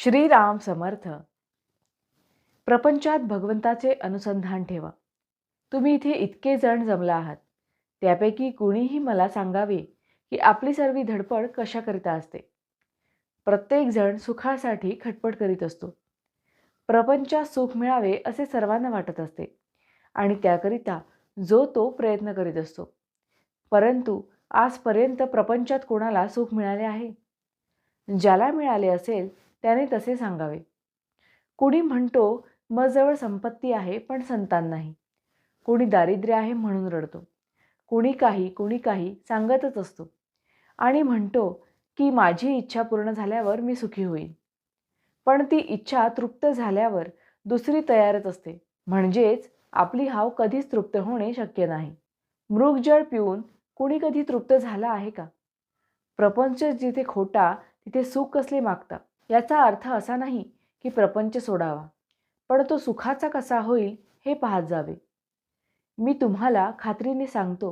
श्रीराम समर्थ. प्रपंचात भगवंताचे अनुसंधान ठेवा. तुम्ही इथे इतके जण जमला आहात, त्यापैकी कुणीही मला सांगावे की आपली सर्व धडपड कशाकरिता असते. प्रत्येक जण सुखासाठी खटपट करीत असतो. प्रपंचात सुख मिळावे असे सर्वांना वाटत असते आणि त्याकरिता जो तो प्रयत्न करीत असतो. परंतु आजपर्यंत प्रपंचात कोणाला सुख मिळाले आहे? ज्याला मिळाले असेल त्याने तसे सांगावे. कुणी म्हणतो मजवळ संपत्ती आहे पण संतान नाही. कुणी दारिद्र्य आहे म्हणून रडतो. कुणी काही सांगतच असतो आणि म्हणतो की माझी इच्छा पूर्ण झाल्यावर मी सुखी होईन. पण ती इच्छा तृप्त झाल्यावर दुसरी तयारच असते. म्हणजेच आपली हाव कधीच तृप्त होणे शक्य नाही. मृगजळ पिऊन कुणी कधी तृप्त झाला आहे का? प्रपंच जिथे खोटा तिथे सुख कसले मागता? याचा अर्थ असा नाही की प्रपंच सोडावा, पण तो सुखाचा कसा होईल हे पाहत जावे. मी तुम्हाला खात्रीने सांगतो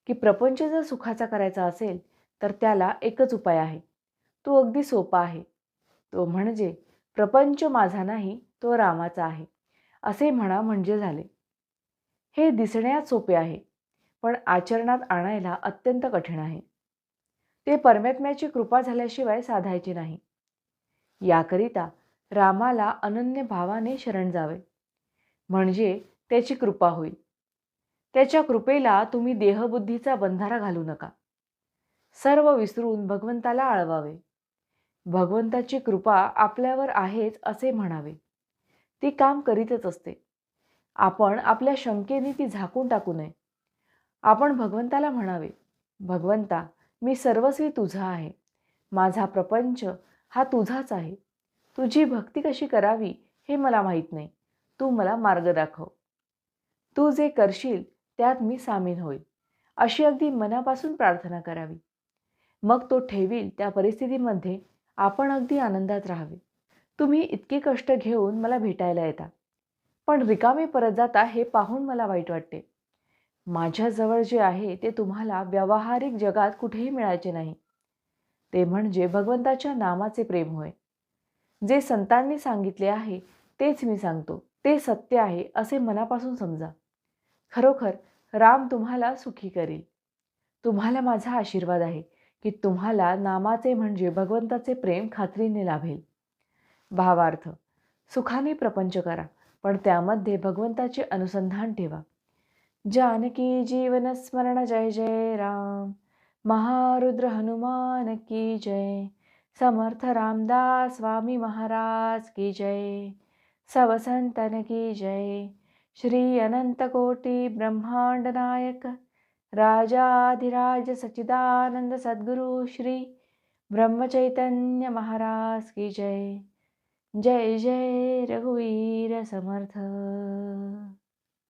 की प्रपंच जर सुखाचा करायचा असेल तर त्याला एकच उपाय आहे. तो अगदी सोपा आहे. तो म्हणजे प्रपंच माझा नाही, तो रामाचा आहे असे म्हणा म्हणजे झाले. हे दिसण्यात सोपे आहे, पण आचरणात आणायला अत्यंत कठीण आहे. ते परमात्म्याची कृपा झाल्याशिवाय साधायचे नाही. याकरिता रामाला अनन्य भावाने शरण जावे, म्हणजे त्याची कृपा होईल. त्याच्या कृपेला तुम्ही देहबुद्धीचा बंधारा घालू नका. सर्व विसरून भगवंताला आळवावे. भगवंताची कृपा आपल्यावर आहेच असे म्हणावे. ती काम करीतच असते. आपण आपल्या शंकेने ती झाकून टाकू नये. आपण भगवंताला म्हणावे, भगवंता, मी सर्वस्वी तुझा आहे. माझा प्रपंच हा तुझाच आहे. तुझी भक्ती कशी करावी हे मला माहीत नाही. तू मला मार्ग दाखव. तू जे करशील त्यात मी सामील होईल, अशी अगदी मनापासून प्रार्थना करावी. मग तो ठेवील त्या परिस्थितीमध्ये आपण अगदी आनंदात राहावे. तुम्ही इतके कष्ट घेऊन मला भेटायला येता, पण रिकामे परत जाता हे पाहून मला वाईट वाटते. माझ्याजवळ जे आहे ते तुम्हाला व्यावहारिक जगात कुठेही मिळायचे नाही. ते म्हणजे भगवंताच्या नामाचे प्रेम होय. जे संतांनी सांगितले आहे तेच मी सांगतो. ते सत्य आहे असे मनापासून समजा. खरोखर राम तुम्हाला सुखी करील. तुम्हाला माझा आशीर्वाद आहे की तुम्हाला नामाचे म्हणजे भगवंताचे प्रेम खात्रीने लाभेल. भावार्थ, सुखाने प्रपंच करा, पण त्यामध्ये भगवंताचे अनुसंधान ठेवा. जानकी जीवन स्मरण जय जय राम. महारुद्र हनुमान की जय. समर्थ रामदास स्वामी महाराज की जय. सब संतन की जय. श्री अनंत कोटि ब्रह्मांड नायक राजाधिराज सच्चिदानंद सद्गुरु श्री ब्रह्मचैतन्य महाराज की जय. जय जय रघुवीर समर्थ.